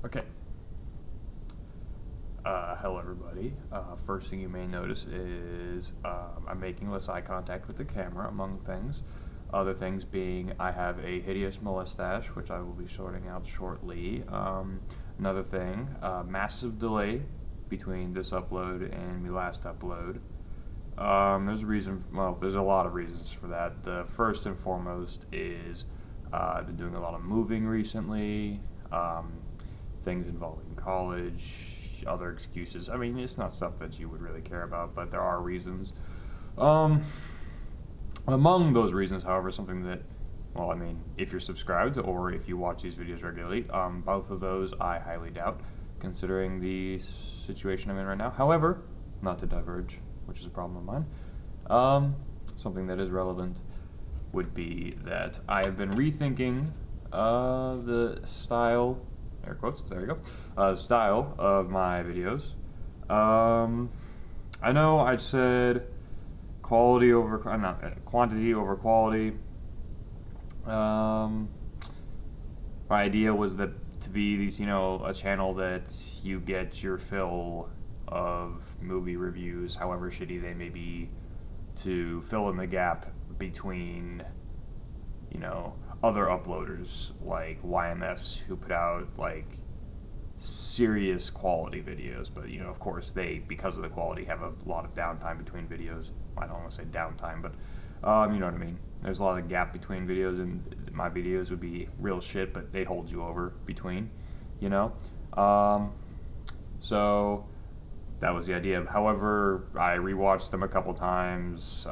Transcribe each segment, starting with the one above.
Okay. Hello, everybody. First thing you may notice is I'm making less eye contact with the camera, among things. Other things being I have a hideous mustache, which I will be sorting out shortly. Another thing, massive delay between this upload and the last upload. There's a reason, well, there's a lot of reasons for that. The first and foremost is I've been doing a lot of moving recently, things involving college, other excuses. I mean, it's not stuff that you would really care about, but there are reasons. Among those reasons, however, something that, well, I mean, if you're subscribed or if you watch these videos regularly, both of those I highly doubt, considering the situation I'm in right now. However, not to diverge, which is a problem of mine, something that is relevant would be that I have been rethinking the style, air quotes, there you go, style of my videos. I know I said quality over, quantity over quality. My idea was that to be these, a channel that you get your fill of movie reviews, however shitty they may be, to fill in the gap between, other uploaders like YMS who put out like serious quality videos, but of course they, because of the quality, have a lot of downtime between videos. I don't want to say downtime, but you know what I mean. There's a lot of gap between videos, and my videos would be real shit, but they'd hold you over between, so that was the idea. However, I rewatched them a couple times,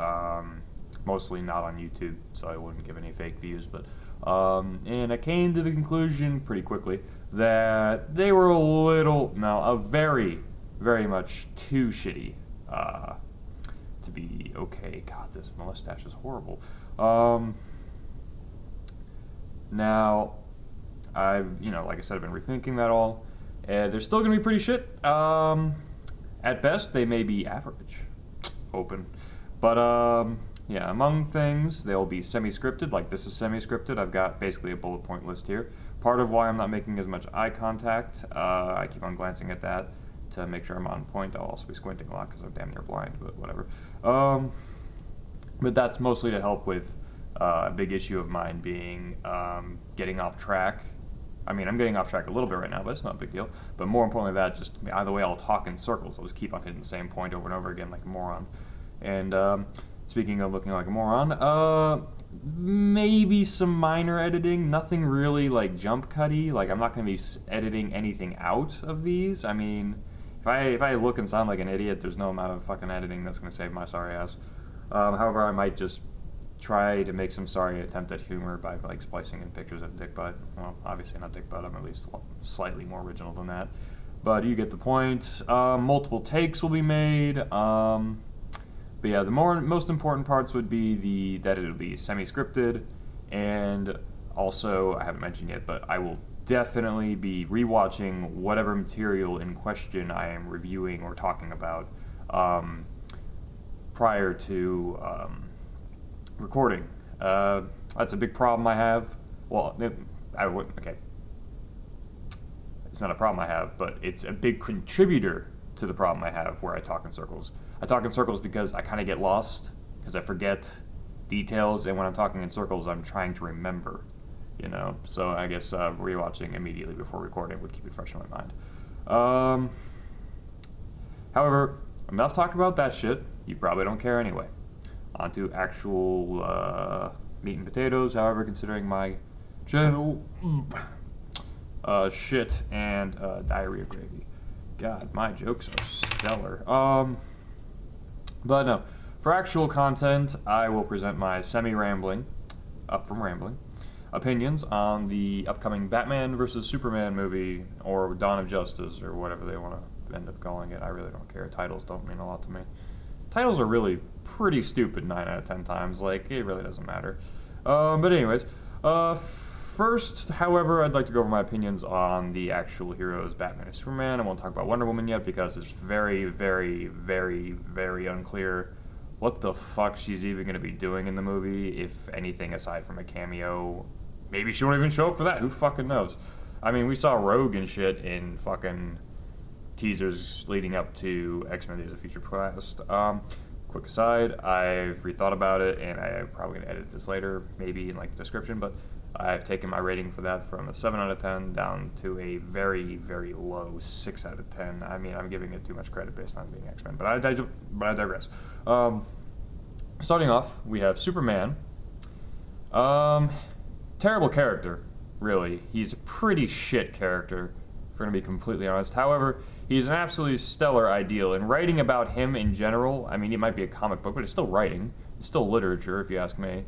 mostly not on YouTube, so I wouldn't give any fake views, but and I came to the conclusion pretty quickly that they were very, very much too shitty to be okay. God, this mustache is horrible. Now, I've, like I said, I've been rethinking that all. They're still going to be pretty shit. At best, they may be average. Open. But, yeah, among things, they'll be semi-scripted, like this is semi-scripted. I've got basically a bullet point list here. Part of why I'm not making as much eye contact, I keep on glancing at that to make sure I'm on point. I'll also be squinting a lot because I'm damn near blind, but whatever. But that's mostly to help with a big issue of mine being getting off track. I mean, I'm getting off track a little bit right now, but it's not a big deal. But more importantly than that, just either way, I'll talk in circles. I'll just keep on hitting the same point over and over again like a moron. And speaking of looking like a moron, maybe some minor editing, nothing really like jump cutty. Like, I'm not going to be editing anything out of these. I mean, if I look and sound like an idiot, there's no amount of fucking editing that's going to save my sorry ass. However, I might just try to make some sorry attempt at humor by like splicing in pictures of dick butt. Well, obviously not dick butt, I'm at least slightly more original than that. But you get the point. Multiple takes will be made. But yeah, the most important parts would be that it'll be semi-scripted, and also, I haven't mentioned yet, but I will definitely be rewatching whatever material in question I am reviewing or talking about prior to recording. That's a big problem I have. Well, okay. It's not a problem I have, but it's a big contributor to the problem I have where I talk in circles. I talk in circles because I kind of get lost, because I forget details, and when I'm talking in circles, I'm trying to remember, So I guess rewatching immediately before recording would keep it fresh in my mind. However, enough talk about that shit. You probably don't care anyway. On to actual meat and potatoes, however, considering my channel, shit and diarrhea gravy. God, my jokes are stellar. But no, for actual content, I will present my semi-rambling, up from rambling, opinions on the upcoming Batman vs. Superman movie, or Dawn of Justice, or whatever they want to end up calling it. I really don't care. Titles don't mean a lot to me. Titles are really pretty stupid 9 out of 10 times. Like, it really doesn't matter. But anyways, first, however, I'd like to go over my opinions on the actual heroes, Batman and Superman. I won't talk about Wonder Woman yet because it's very, very, very, very unclear what the fuck she's even going to be doing in the movie, if anything aside from a cameo. Maybe she won't even show up for that. Who fucking knows? I mean, we saw Rogue and shit in fucking teasers leading up to X-Men Days of Future Past. Quick aside, I've rethought about it, and I'm probably going to edit this later, maybe in like the description, but I've taken my rating for that from a 7 out of 10 down to a very, very low 6 out of 10. I mean, I'm giving it too much credit based on being X-Men, but I digress. Starting off, we have Superman. Terrible character, really. He's a pretty shit character, if we're going to be completely honest. However, he's an absolutely stellar ideal, and writing about him in general, I mean, it might be a comic book, but it's still writing. It's still literature, if you ask me.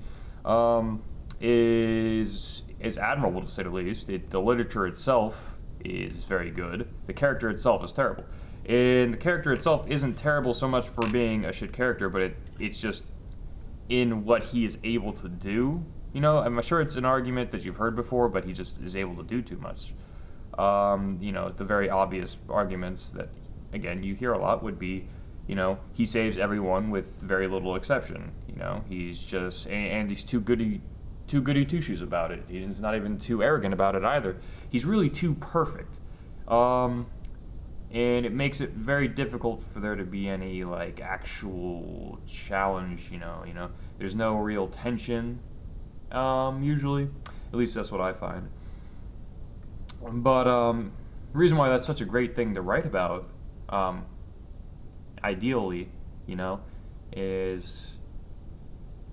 Is admirable, to say the least. The literature itself is very good. The character itself is terrible. And the character itself isn't terrible so much for being a shit character, but it's just in what he is able to do. You know, I'm sure it's an argument that you've heard before, but he just is able to do too much. You know, the very obvious arguments that, again, you hear a lot would be, you know, he saves everyone with very little exception. You know, he's just, and he's too goody two-shoes about it. He's not even too arrogant about it either. He's really too perfect. And it makes it very difficult for there to be any, like, actual challenge, you know. There's no real tension, usually. At least that's what I find. But the reason why that's such a great thing to write about, ideally, you know, is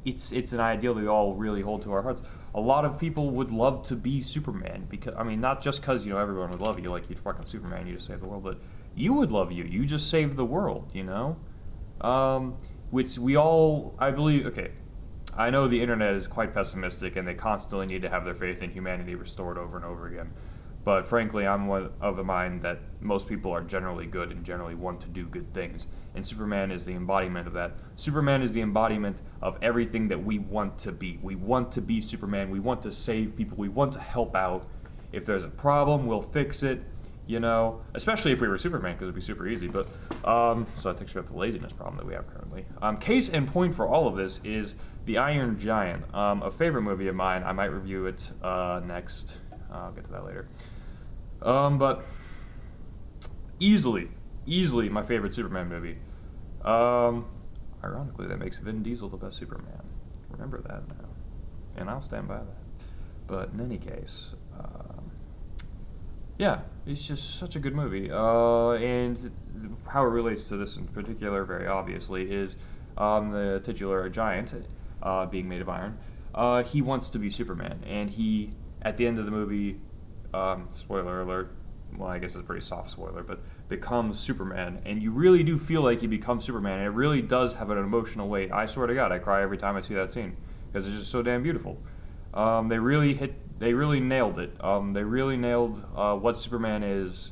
it's an ideal that we all really hold to our hearts. A lot of people would love to be Superman, because, I mean, not just because, you know, everyone would love you, like, you're fucking Superman, you just save the world, but you would love you. You just saved the world, you know? Which we all, I believe, okay, I know the internet is quite pessimistic, and they constantly need to have their faith in humanity restored over and over again. But frankly, I'm one of the mind that most people are generally good and generally want to do good things. And Superman is the embodiment of that. Superman is the embodiment of everything that we want to be. We want to be Superman. We want to save people. We want to help out. If there's a problem, we'll fix it. You know, especially if we were Superman, because it'd be super easy. But so that takes care of the laziness problem that we have currently. Case in point for all of this is The Iron Giant, a favorite movie of mine. I might review it next. I'll get to that later. But easily my favorite Superman movie. Ironically, that makes Vin Diesel the best Superman. Remember that now, and I'll stand by that. But in any case, yeah, it's just such a good movie. And how it relates to this in particular, very obviously, is the titular giant, being made of iron. He wants to be Superman, and he, at the end of the movie, spoiler alert, well, I guess it's a pretty soft spoiler, but becomes Superman, and you really do feel like he becomes Superman, and it really does have an emotional weight. I swear to God, I cry every time I see that scene, because it's just so damn beautiful. They really nailed it. They really nailed what Superman is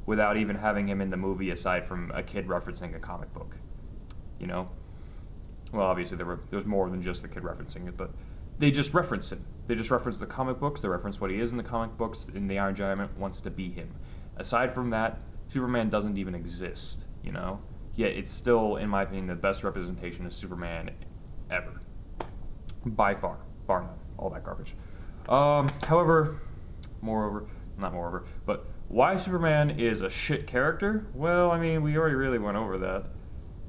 without even having him in the movie, aside from a kid referencing a comic book. You know? Well, obviously there's more than just the kid referencing it, but they just reference him. They just reference the comic books, they reference what he is in the comic books, and the Iron Giant wants to be him. Aside from that, Superman doesn't even exist, you know? Yet it's still, in my opinion, the best representation of Superman ever. By far. Bar none. All that garbage. But why Superman is a shit character? Well, I mean, we already really went over that.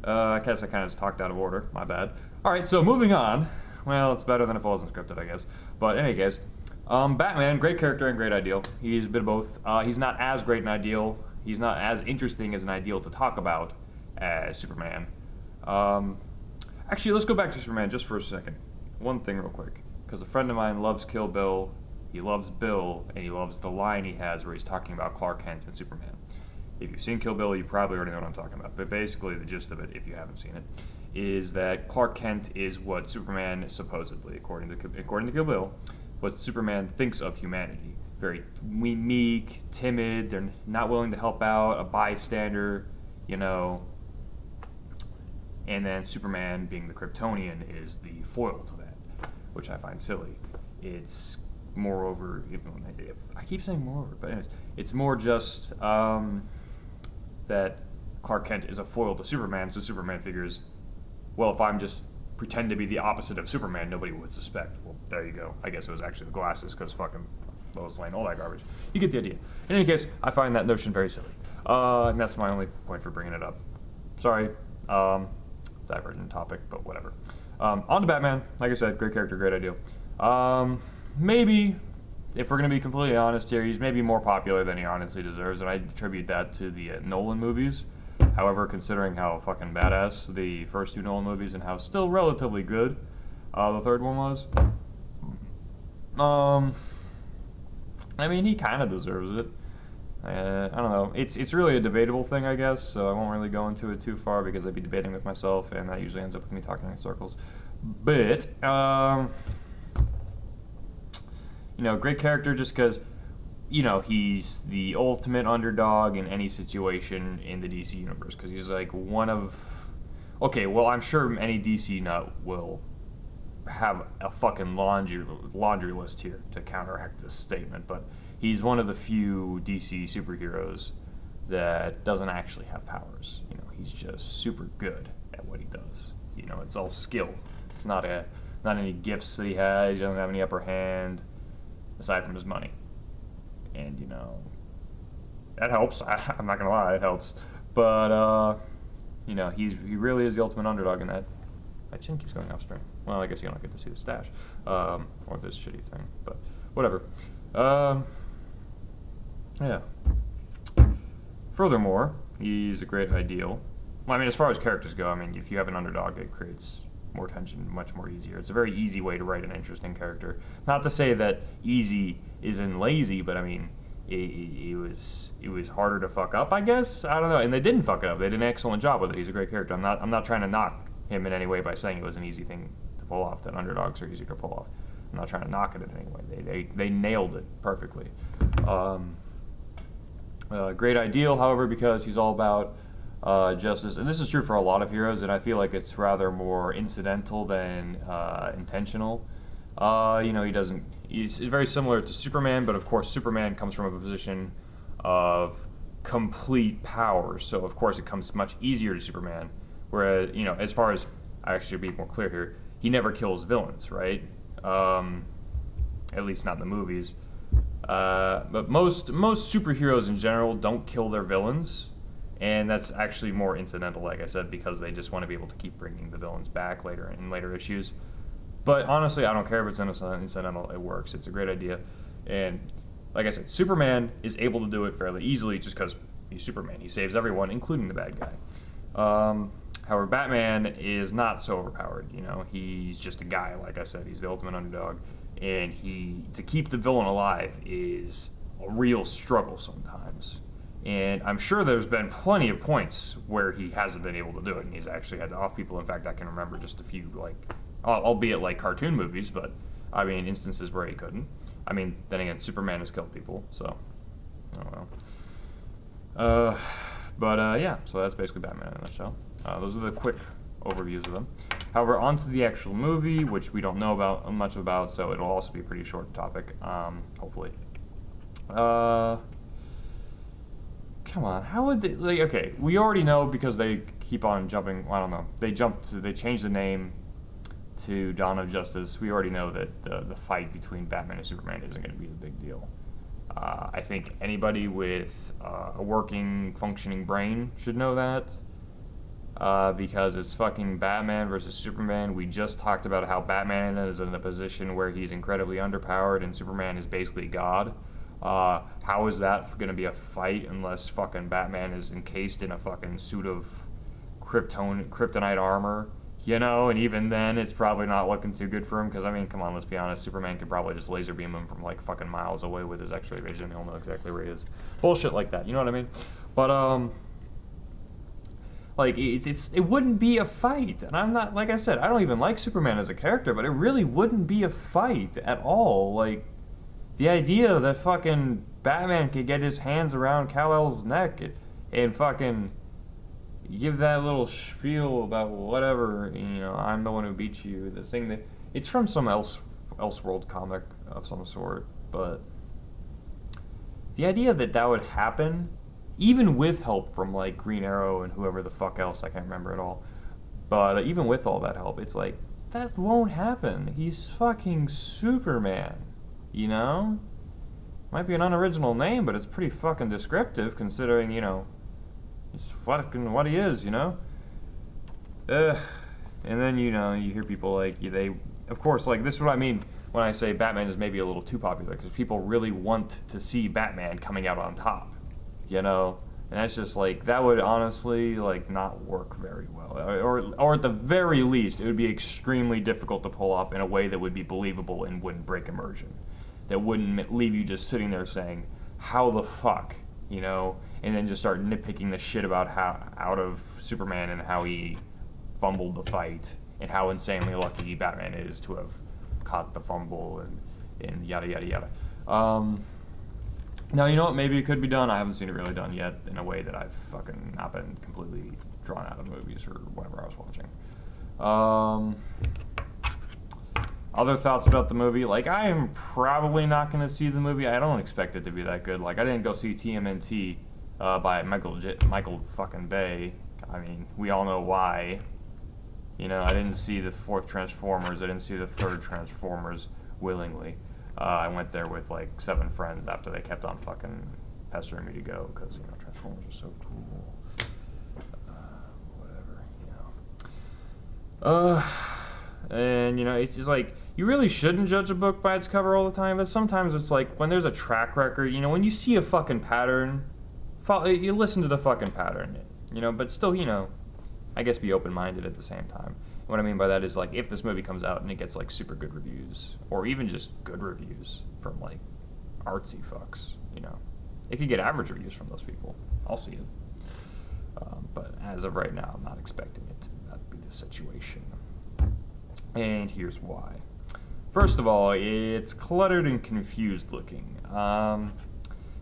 I guess I kind of just talked out of order. My bad. Alright, so moving on. Well, it's better than if it wasn't scripted, I guess. But in any case, Batman, great character and great ideal. He's a bit of both. He's not as great an ideal. He's not as interesting as an ideal to talk about as Superman. Actually, let's go back to Superman just for a second. One thing real quick. Because a friend of mine loves Kill Bill, he loves Bill, and he loves the line he has where he's talking about Clark Kent and Superman. If you've seen Kill Bill, you probably already know what I'm talking about. But basically, the gist of it, if you haven't seen it, is that Clark Kent is what Superman supposedly, according to Kill Bill, what Superman thinks of humanity. Very meek, timid, they're not willing to help out, a bystander, you know. And then Superman, being the Kryptonian, is the foil to that, which I find silly. It's moreover, I keep saying moreover, but anyways, it's more just that Clark Kent is a foil to Superman, so Superman figures, well, if I'm just pretend to be the opposite of Superman, nobody would suspect. Well, there you go. I guess it was actually the glasses, because fucking Lois Lane, all that garbage. You get the idea. In any case, I find that notion very silly. And that's my only point for bringing it up. Sorry, divergent topic, but whatever. On to Batman. Like I said, great character, great idea. Maybe, if we're going to be completely honest here, he's maybe more popular than he honestly deserves, and I attribute that to the Nolan movies. However, considering how fucking badass the first two Nolan movies and how still relatively good the third one was, I mean, he kind of deserves it. I don't know. It's really a debatable thing, I guess, so I won't really go into it too far because I'd be debating with myself, and that usually ends up with me talking in circles. But, you know, great character just because, you know, he's the ultimate underdog in any situation in the DC universe because he's like one of... Okay, well, I'm sure any DC nut will have a fucking laundry list here to counteract this statement, but he's one of the few DC superheroes that doesn't actually have powers. You know, he's just super good at what he does. You know, it's all skill. It's not any gifts that he has. He doesn't have any upper hand aside from his money. And, you know, that helps. I'm not gonna lie, it helps. But you know, he really is the ultimate underdog in that. My chin keeps going off screen. Well, I guess you don't get to see the stash or this shitty thing, but whatever. Yeah. Furthermore, he's a great ideal. Well, I mean, as far as characters go, I mean, if you have an underdog, it creates more tension, much more easier. It's a very easy way to write an interesting character. Not to say that easy isn't lazy, but I mean, it was harder to fuck up, I guess. I don't know, and they didn't fuck it up. They did an excellent job with it. He's a great character. I'm not trying to knock him in any way by saying it was an easy thing to pull off. That underdogs are easy to pull off. I'm not trying to knock it in any way. They nailed it perfectly. Great ideal, however, because he's all about justice, and this is true for a lot of heroes, and I feel like it's rather more incidental than intentional. You know, he's very similar to Superman, but of course Superman comes from a position of complete power, so of course it comes much easier to Superman, whereas, you know, as far as, I actually be more clear here, he never kills villains, right? At least not in the movies. But most superheroes in general don't kill their villains, and that's actually more incidental, like I said, because they just want to be able to keep bringing the villains back later in later issues. But honestly, I don't care if it's incidental, it works. It's a great idea. And like I said, Superman is able to do it fairly easily just because he's Superman. He saves everyone, including the bad guy. However, Batman is not so overpowered. You know, he's just a guy, like I said. He's the ultimate underdog. And to keep the villain alive is a real struggle sometimes. And I'm sure there's been plenty of points where he hasn't been able to do it, and he's actually had to off people. In fact, I can remember just a few, like, albeit like cartoon movies, but I mean instances where he couldn't. I mean, then again, Superman has killed people, so I don't know. Yeah, so that's basically Batman in a nutshell. Those are the quick overviews of them. However, on to the actual movie, which we don't know much about, so it'll also be a pretty short topic, hopefully. Come on, how would they, like, okay, we already know because they keep on jumping, I don't know, they changed the name to Dawn of Justice. We already know that the fight between Batman and Superman isn't going to be the big deal. I think anybody with a working, functioning brain should know that. Because it's fucking Batman versus Superman. We just talked about how Batman is in a position where he's incredibly underpowered and Superman is basically God. How is that going to be a fight unless fucking Batman is encased in a fucking suit of kryptonite armor? You know, and even then, it's probably not looking too good for him, because, I mean, come on, let's be honest, Superman could probably just laser beam him from, like, fucking miles away with his X-ray vision. He'll know exactly where he is. Bullshit like that, you know what I mean? But, like, it wouldn't be a fight, and I'm not, like I said, I don't even like Superman as a character, but it really wouldn't be a fight at all. Like, the idea that fucking Batman could get his hands around Kal-El's neck and fucking give that little spiel about whatever, you know, I'm the one who beat you, the thing that, it's from some Elseworld comic of some sort, but the idea that would happen, even with help from, like, Green Arrow and whoever the fuck else, I can't remember at all, but even with all that help, it's like, that won't happen. He's fucking Superman, you know? Might be an unoriginal name, but it's pretty fucking descriptive considering, it's fucking what he is, Ugh. And then, you hear people of course, this is what I mean when I say Batman is maybe a little too popular, because people really want to see Batman coming out on top, And that's just, that would honestly, not work very well. Or at the very least, it would be extremely difficult to pull off in a way that would be believable and wouldn't break immersion. That wouldn't leave you just sitting there saying, how the fuck, and then just start nitpicking the shit about out of Superman and how he fumbled the fight and how insanely lucky Batman is to have caught the fumble and yada yada yada. Now, you know what? Maybe it could be done. I haven't seen it really done yet in a way that I've fucking not been completely drawn out of movies or whatever I was watching. Other thoughts about the movie, I am probably not going to see the movie. I don't expect it to be that good. I didn't go see TMNT by Michael fucking Bay. I mean, we all know why. I didn't see the fourth Transformers. I didn't see the third Transformers willingly. I went there with 7 friends after they kept on fucking pestering me to go because, Transformers are so cool. Whatever. And, it's just you really shouldn't judge a book by its cover all the time, but sometimes it's when there's a track record, when you see a fucking pattern, you listen to the fucking pattern, but still, I guess be open-minded at the same time. And what I mean by that is, if this movie comes out and it gets, super good reviews, or even just good reviews from, artsy fucks, it could get average reviews from those people. I'll see it. But as of right now, I'm not expecting it to be the situation. And here's why. First of all, it's cluttered and confused looking.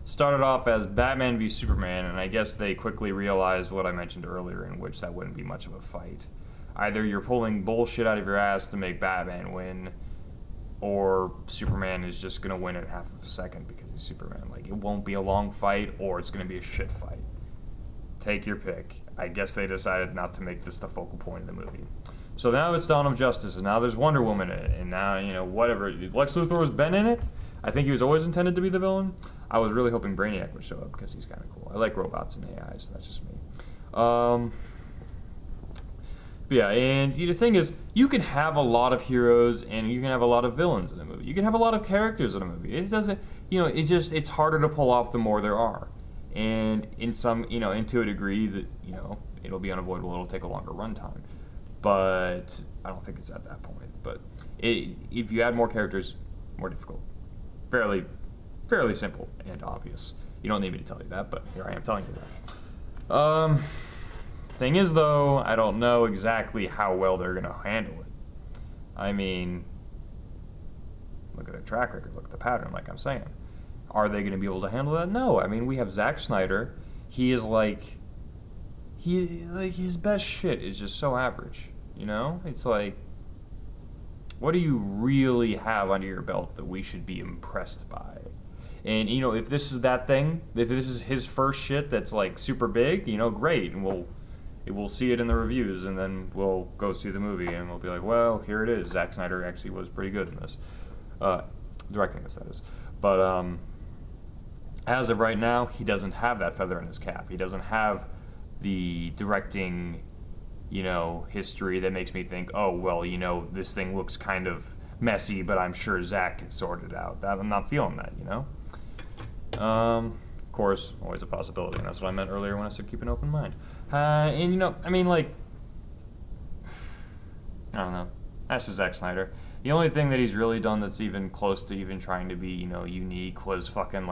Started off as Batman v Superman, and I guess they quickly realized what I mentioned earlier, in which that wouldn't be much of a fight. Either you're pulling bullshit out of your ass to make Batman win, or Superman is just going to win in half of a second because he's Superman. It won't be a long fight, or it's going to be a shit fight. Take your pick. I guess they decided not to make this the focal point of the movie. So now it's Dawn of Justice, and now there's Wonder Woman in it, and now, whatever. Lex Luthor has been in it. I think he was always intended to be the villain. I was really hoping Brainiac would show up because he's kind of cool. I like robots and AI, so that's just me. But yeah, and the thing is, you can have a lot of heroes and you can have a lot of villains in a movie. You can have a lot of characters in a movie. It doesn't, it's harder to pull off the more there are. And in some, and to a degree that, it'll be unavoidable. It'll take a longer runtime. But I don't think it's at that point. But if you add more characters, more difficult. Fairly simple and obvious. You don't need me to tell you that, but here I am telling you that. Thing is, though, I don't know exactly how well they're going to handle it. I mean, look at their track record, look at the pattern, like I'm saying. Are they going to be able to handle that? No. I mean, we have Zack Snyder. He is his best shit is just so average, It's what do you really have under your belt that we should be impressed by? And, if this is that thing, if this is his first shit that's, super big, great, and we'll see it in the reviews, and then we'll go see the movie, and we'll be like, well, here it is. Zack Snyder actually was pretty good in this. Directing this, that is. But, as of right now, he doesn't have that feather in his cap. He doesn't have the directing, history that makes me think, oh, well, this thing looks kind of messy, but I'm sure Zach can sort it out. I'm not feeling that, Of course, always a possibility, and that's what I meant earlier when I said keep an open mind. And, I don't know. That's just Zack Snyder. The only thing that he's really done that's even close to even trying to be, unique was fucking,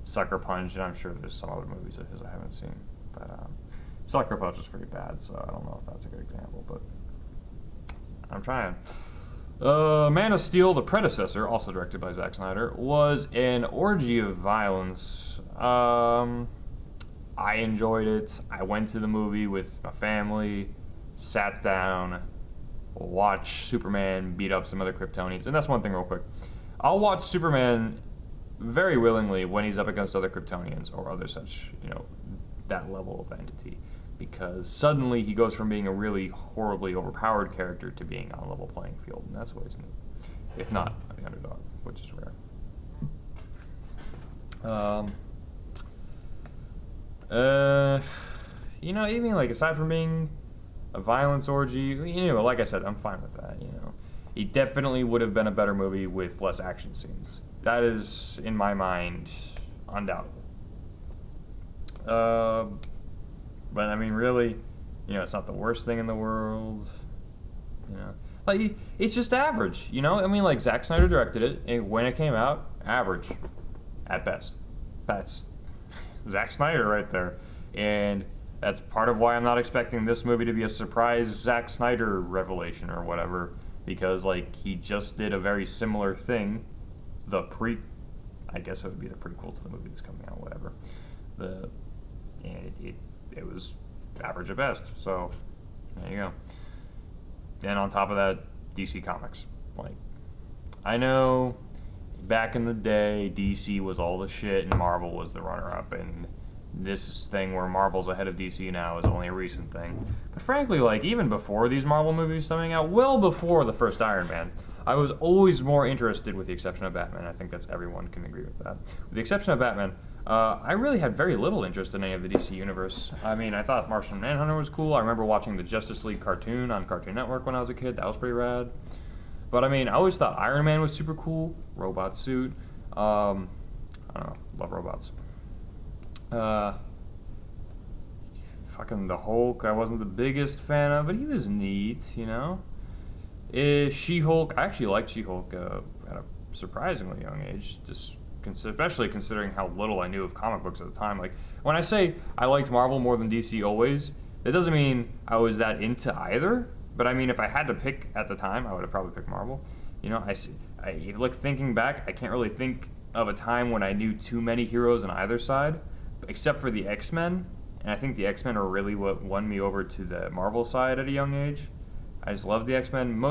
Sucker Punch, and I'm sure there's some other movies of his I haven't seen. But, Sucker Punch was pretty bad, so I don't know if that's a good example, but I'm trying. Man of Steel, the predecessor, also directed by Zack Snyder, was an orgy of violence. I enjoyed it. I went to the movie with my family, sat down, watched Superman beat up some other Kryptonians. And that's one thing real quick. I'll watch Superman very willingly when he's up against other Kryptonians or other such, that level of entity. Because suddenly he goes from being a really horribly overpowered character to being on a level playing field, and that's always neat. If not, the underdog, which is rare. Um, even like aside from being a violence orgy, like I said, I'm fine with that. It definitely would have been a better movie with less action scenes. That is, in my mind, undoubtable. But I mean, really, it's not the worst thing in the world. Like it's just average. I mean, like Zack Snyder directed it, and when it came out, average, at best. That's Zack Snyder right there, and that's part of why I'm not expecting this movie to be a surprise Zack Snyder revelation or whatever, because like he just did a very similar thing. I guess it would be the prequel to the movie that's coming out, whatever. And it was average at best. So there you go. And on top of that, DC Comics. Like, I know back in the day, DC was all the shit and Marvel was the runner-up, and this thing where Marvel's ahead of DC now is only a recent thing. But frankly, like, even before these Marvel movies coming out, well before the first Iron Man, I was always more interested, with the exception of Batman. I think that's everyone can agree with that. With the exception of Batman, I really had very little interest in any of the DC universe. I mean, I thought Martian Manhunter was cool. I remember watching the Justice League cartoon on Cartoon Network when I was a kid. That was pretty rad. But I mean, I always thought Iron Man was super cool. Robot suit. I don't know. Love robots. Fucking the Hulk, I wasn't the biggest fan of, but he was neat, She-Hulk, I actually liked She-Hulk at a surprisingly young age, just especially considering how little I knew of comic books at the time. Like, when I say I liked Marvel more than DC always, that doesn't mean I was that into either, but I mean, if I had to pick at the time, I would have probably picked Marvel. Like, thinking back, I can't really think of a time when I knew too many heroes on either side, except for the X-Men, and I think the X-Men are really what won me over to the Marvel side at a young age. I just loved the X-Men.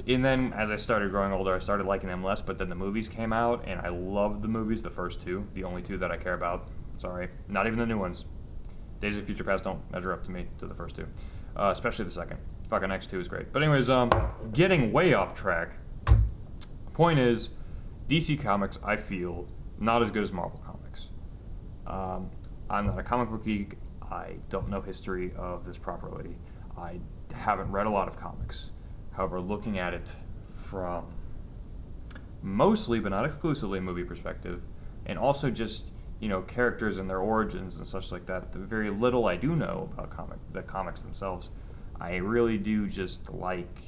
And then as I started growing older, I started liking them less, but then the movies came out, and I loved the movies, the first two, the only two that I care about. Sorry, not even the new ones. Days of Future Past don't measure up to the first two, especially the second. Fucking X2 is great. But anyways, getting way off track, point is, DC Comics, I feel, not as good as Marvel Comics. I'm not a comic book geek. I don't know history of this properly. I haven't read a lot of comics. However, looking at it from mostly, but not exclusively, a movie perspective, and also just, characters and their origins and such like that, the very little I do know about the comics themselves, I really do just like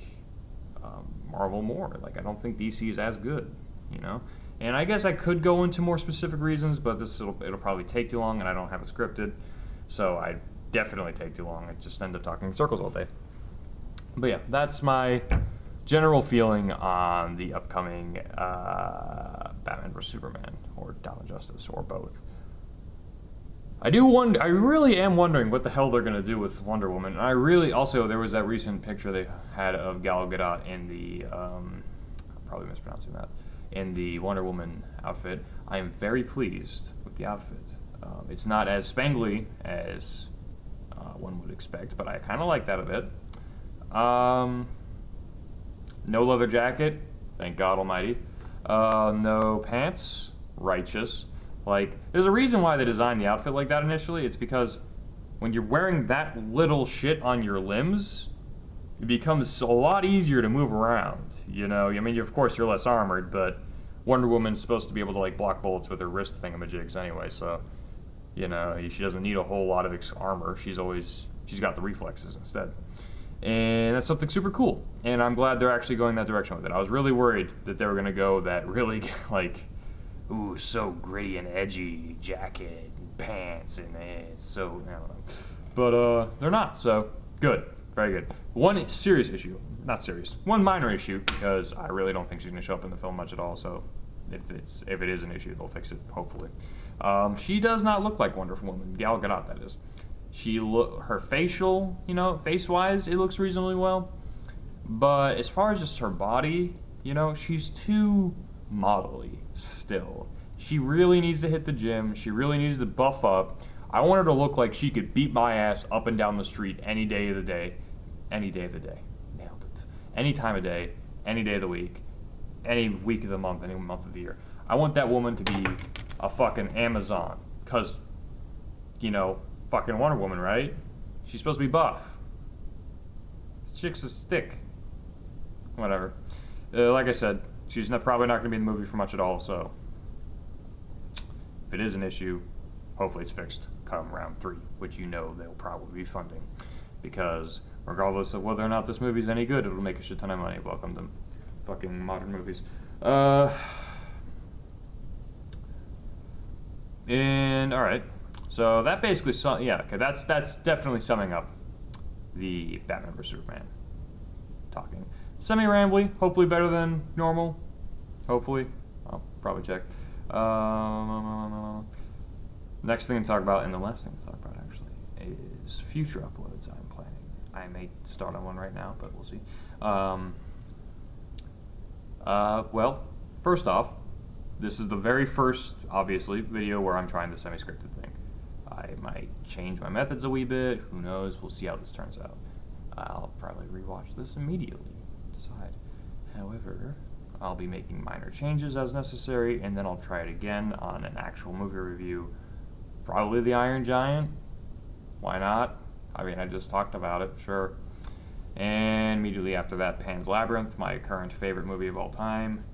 Marvel more. Like, I don't think DC is as good, And I guess I could go into more specific reasons, but it'll probably take too long, and I don't have it scripted, so I definitely take too long. I just end up talking in circles all day. But yeah, that's my general feeling on the upcoming Batman vs Superman or Dawn of Justice or both. I really am wondering what the hell they're gonna do with Wonder Woman. And I really also, there was that recent picture they had of Gal Gadot in the I'm probably mispronouncing that, in the Wonder Woman outfit. I am very pleased with the outfit. It's not as spangly as one would expect, but I kind of like that a bit. No leather jacket, thank God Almighty. No pants, righteous. Like, there's a reason why they designed the outfit like that initially. It's because when you're wearing that little shit on your limbs, it becomes a lot easier to move around, I mean, of course, you're less armored, but Wonder Woman's supposed to be able to, like, block bullets with her wrist thingamajigs anyway, so, she doesn't need a whole lot of armor. She's got the reflexes instead. And that's something super cool, and I'm glad they're actually going that direction with it. I was really worried that they were going to go that really, like, ooh, so gritty and edgy jacket and pants, and it's so, I don't know. But, they're not, so good. Very good. One minor issue, because I really don't think she's going to show up in the film much at all, so if it is an issue, they'll fix it, hopefully. She does not look like Wonder Woman, Gal Gadot, that is. Her facial, face-wise, it looks reasonably well, but as far as just her body, she's too modelly still. She really needs to hit the gym. She really needs to buff up. I want her to look like she could beat my ass up and down the street any day of the day. Any day of the day. Nailed it. Any time of day, any day of the week, any week of the month, any month of the year. I want that woman to be a fucking Amazon. Because, you know, fucking Wonder Woman, right? She's supposed to be buff. This chick's a stick. Whatever. Like I said, she's probably not going to be in the movie for much at all, so if it is an issue, hopefully it's fixed come round 3, which you know they'll probably be funding. Because regardless of whether or not this movie's any good, it'll make a shit ton of money. Welcome to fucking modern movies. And alright, so that basically, that's definitely summing up the Batman vs Superman talking. Semi-rambly, hopefully better than normal. Hopefully. I'll probably check. Next thing to talk about, and the last thing to talk about actually, is future uploads I'm planning. I may start on one right now, but we'll see. Well, first off, this is the very first, obviously, video where I'm trying the semi-scripted thing. I might change my methods a wee bit. Who knows? We'll see how this turns out. I'll probably rewatch this immediately. Decide. However, I'll be making minor changes as necessary, and then I'll try it again on an actual movie review. Probably The Iron Giant. Why not? I mean, I just talked about it, sure. And immediately after that, Pan's Labyrinth, my current favorite movie of all time.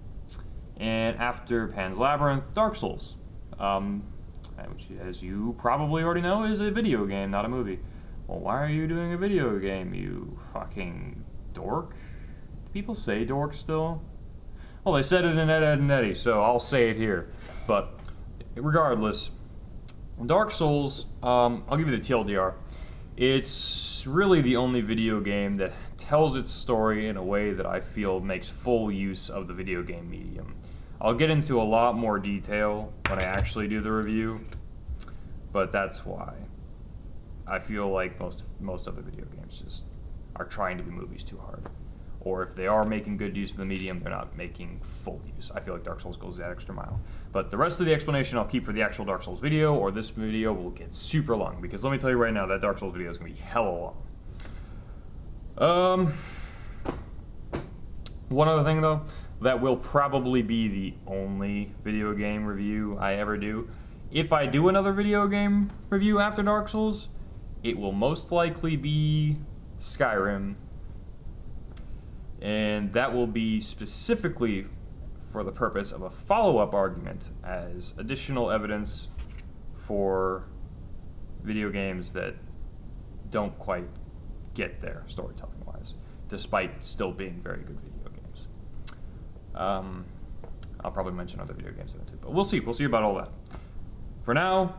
And after Pan's Labyrinth, Dark Souls, which, as you probably already know, is a video game, not a movie. Well, why are you doing a video game, you fucking dork? Do people say dork still? Well, they said it in Ed, Edd n Eddy, so I'll say it here. But regardless, Dark Souls, I'll give you the TLDR. It's really the only video game that tells its story in a way that I feel makes full use of the video game medium. I'll get into a lot more detail when I actually do the review, but that's why I feel like most other video games just are trying to be movies too hard. Or if they are making good use of the medium, they're not making full use. I feel like Dark Souls goes that extra mile. But the rest of the explanation I'll keep for the actual Dark Souls video, or this video will get super long, because let me tell you right now, that Dark Souls video is going to be hella long. One other thing though, that will probably be the only video game review I ever do. If I do another video game review after Dark Souls, it will most likely be Skyrim. And that will be specifically for the purpose of a follow-up argument as additional evidence for video games that don't quite get there storytelling-wise, despite still being very good video games. I'll probably mention other video games in it too, but we'll see. We'll see about all that. For now,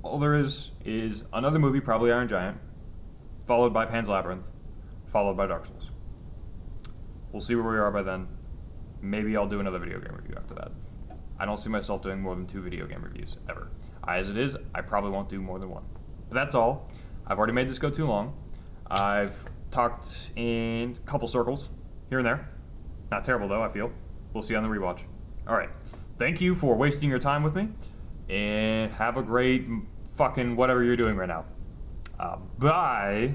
all there is another movie, probably Iron Giant, followed by Pan's Labyrinth, followed by Dark Souls. We'll see where we are by then. Maybe I'll do another video game review after that. I don't see myself doing more than 2 video game reviews, ever. As it is, I probably won't do more than 1. But that's all. I've already made this go too long. I've talked in a couple circles, here and there. Not terrible, though, I feel. We'll see on the rewatch. Alright. Thank you for wasting your time with me. And have a great fucking whatever you're doing right now. Bye.